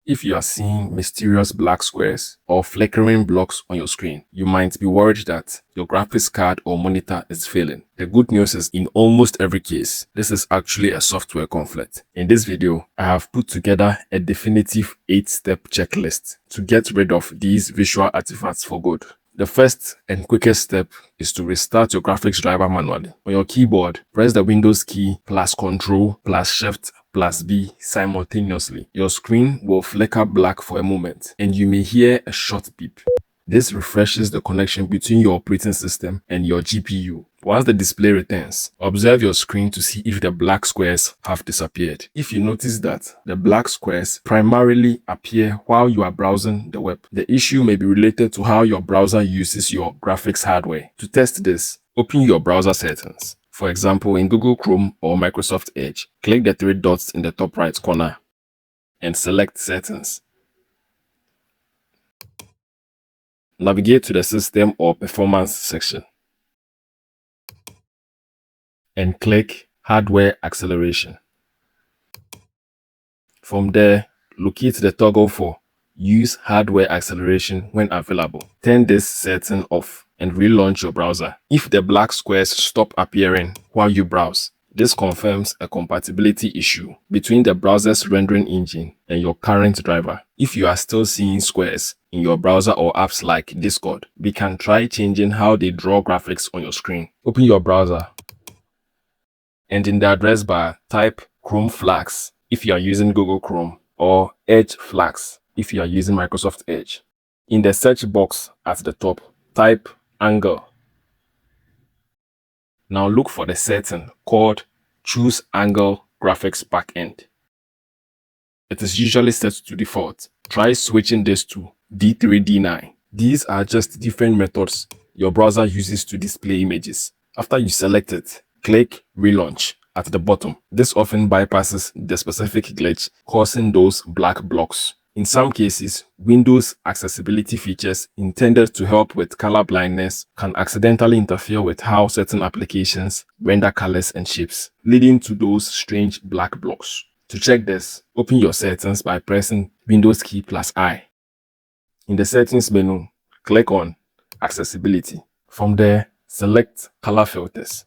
If you are seeing mysterious black squares or flickering blocks on your screen, you might be worried that your graphics card or monitor is failing. The good news is, in almost every case, this is actually a software conflict. In this video, I have put together a definitive 8-step checklist to get rid of these visual artifacts for good. The first and quickest step is to restart your graphics driver manually. On your keyboard, press the Windows key plus Ctrl plus Shift plus B simultaneously. Your screen will flicker black for a moment and you may hear a short beep. This refreshes the connection between your operating system and your GPU. Once the display returns, observe your screen to see if the black squares have disappeared. If you notice that the black squares primarily appear while you are browsing the web, the issue may be related to how your browser uses your graphics hardware. To test this, open your browser settings. For example, in Google Chrome or Microsoft Edge, click the 3 dots in the top right corner and select Settings. Navigate to the System or Performance section and click Hardware Acceleration. From there, locate the toggle for Use Hardware Acceleration when available. Turn this setting off and relaunch your browser. If the black squares stop appearing while you browse, this confirms a compatibility issue between the browser's rendering engine and your current driver. If you are still seeing squares in your browser or apps like Discord, we can try changing how they draw graphics on your screen. Open your browser and in the address bar, type Chrome flags if you are using Google Chrome or Edge flags if you are using Microsoft Edge. In the search box at the top, type angle. Now look for the setting called Choose Angle Graphics Backend. It is usually set to default. Try switching this to D3, D9. These are just different methods your browser uses to display images. After you select it, click Relaunch at the bottom. This often bypasses the specific glitch causing those black blocks. In some cases, Windows accessibility features intended to help with color blindness can accidentally interfere with how certain applications render colors and shapes, leading to those strange black blocks. To check this, open your settings by pressing Windows key plus I. In the settings menu, click on Accessibility. From there, select Color Filters.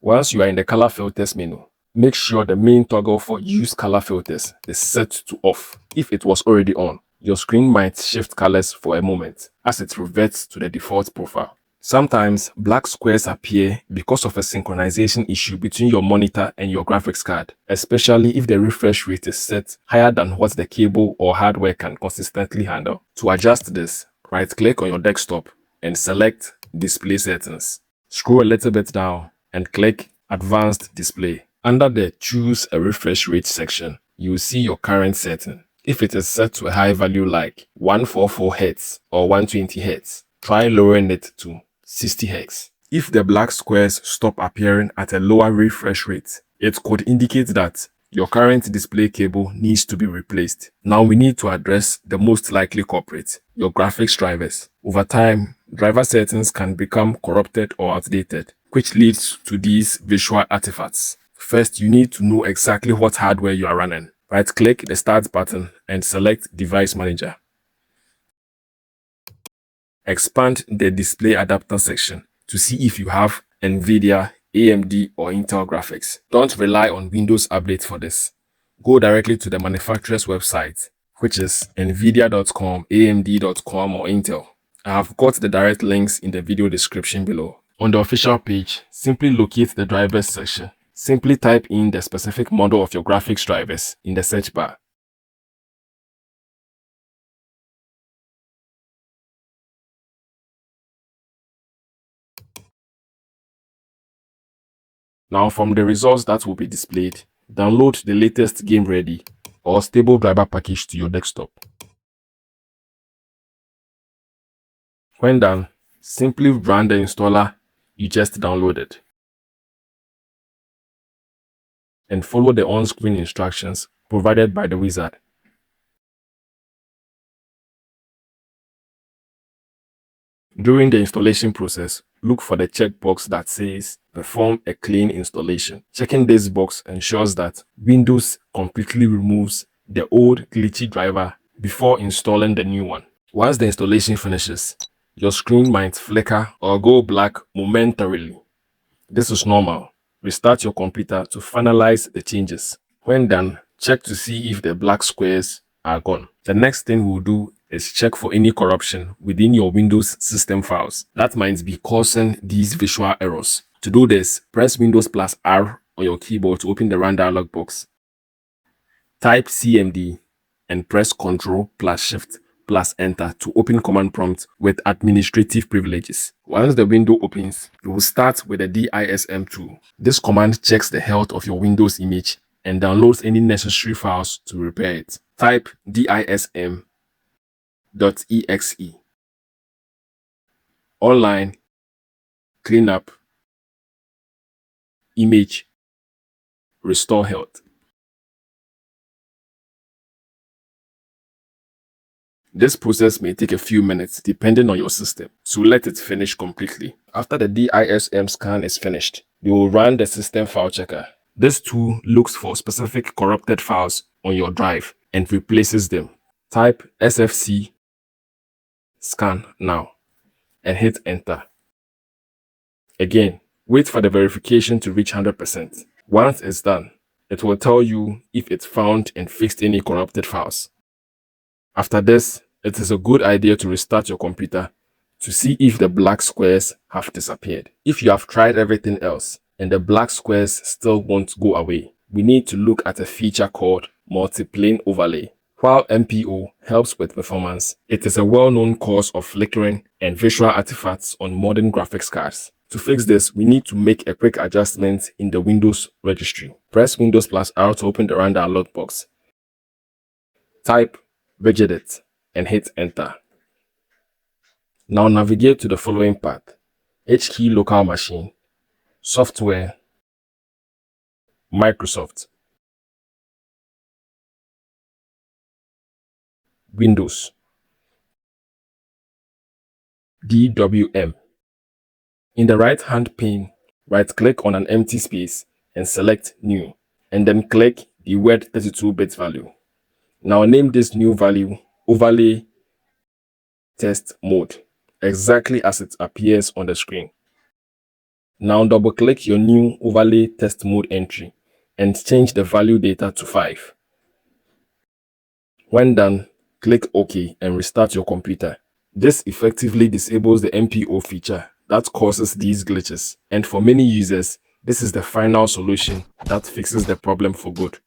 Once you are in the Color Filters menu, make sure the main toggle for Use Color Filters is set to off. If it was already on, your screen might shift colors for a moment as it reverts to the default profile. Sometimes black squares appear because of a synchronization issue between your monitor and your graphics card, especially if the refresh rate is set higher than what the cable or hardware can consistently handle. To adjust this, right-click on your desktop and select Display Settings. Scroll a little bit down and click Advanced Display. Under the Choose a Refresh Rate section, you will see your current setting. If it is set to a high value like 144 Hz or 120 Hz, try lowering it to 60 Hz. If the black squares stop appearing at a lower refresh rate, it could indicate that your current display cable needs to be replaced. Now we need to address the most likely culprit, your graphics drivers. Over time, driver settings can become corrupted or outdated, which leads to these visual artifacts. First, you need to know exactly what hardware you are running. Right-click the Start button and select Device Manager. Expand the Display Adapter section to see if you have NVIDIA, AMD, or Intel graphics. Don't rely on Windows Update for this. Go directly to the manufacturer's website, which is nvidia.com, amd.com, or Intel. I have got the direct links in the video description below. On the official page, simply locate the drivers section. Simply type in the specific model of your graphics drivers in the search bar. Now from the results that will be displayed, download the latest Game Ready or stable driver package to your desktop. When done, simply run the installer you just downloaded and follow the on-screen instructions provided by the wizard. During the installation process, look for the checkbox that says Perform a clean installation. Checking this box ensures that Windows completely removes the old glitchy driver before installing the new one. Once the installation finishes, your screen might flicker or go black momentarily. This is normal. Restart your computer to finalize the changes. When done, check to see if the black squares are gone. The next thing we'll do is check for any corruption within your Windows system files that might be causing these visual errors. To do this, press Windows plus R on your keyboard to open the Run dialog box. Type CMD and press Ctrl plus Shift plus Enter to open command prompt with administrative privileges. Once the window opens, you will start with the DISM tool. This command checks the health of your Windows image and downloads any necessary files to repair it. Type dism.exe. Online, cleanup, image, restore health. This process may take a few minutes depending on your system, so let it finish completely. After the DISM scan is finished, you will run the system file checker. This tool looks for specific corrupted files on your drive and replaces them. Type SFC scan now and hit enter. Again, wait for the verification to reach 100%. Once it's done, it will tell you if it found and fixed any corrupted files. After this, it is a good idea to restart your computer to see if the black squares have disappeared. If you have tried everything else and the black squares still won't go away, we need to look at a feature called multi-plane overlay. While MPO helps with performance, it is a well-known cause of flickering and visual artifacts on modern graphics cards. To fix this, we need to make a quick adjustment in the Windows registry. Press Windows plus R to open the Run dialog box. Type regedit and hit enter. Now navigate to the following path: HKey local machine, software, Microsoft, Windows, DWM. In the right hand pane, right click on an empty space and select new, and then click the word 32-bit value. Now name this new value overlay test mode, exactly as it appears on the screen. Now double click your new overlay test mode entry and change the value data to 5. When done, click OK and restart your computer. This effectively disables the MPO feature that causes these glitches, and for many users, this is the final solution that fixes the problem for good.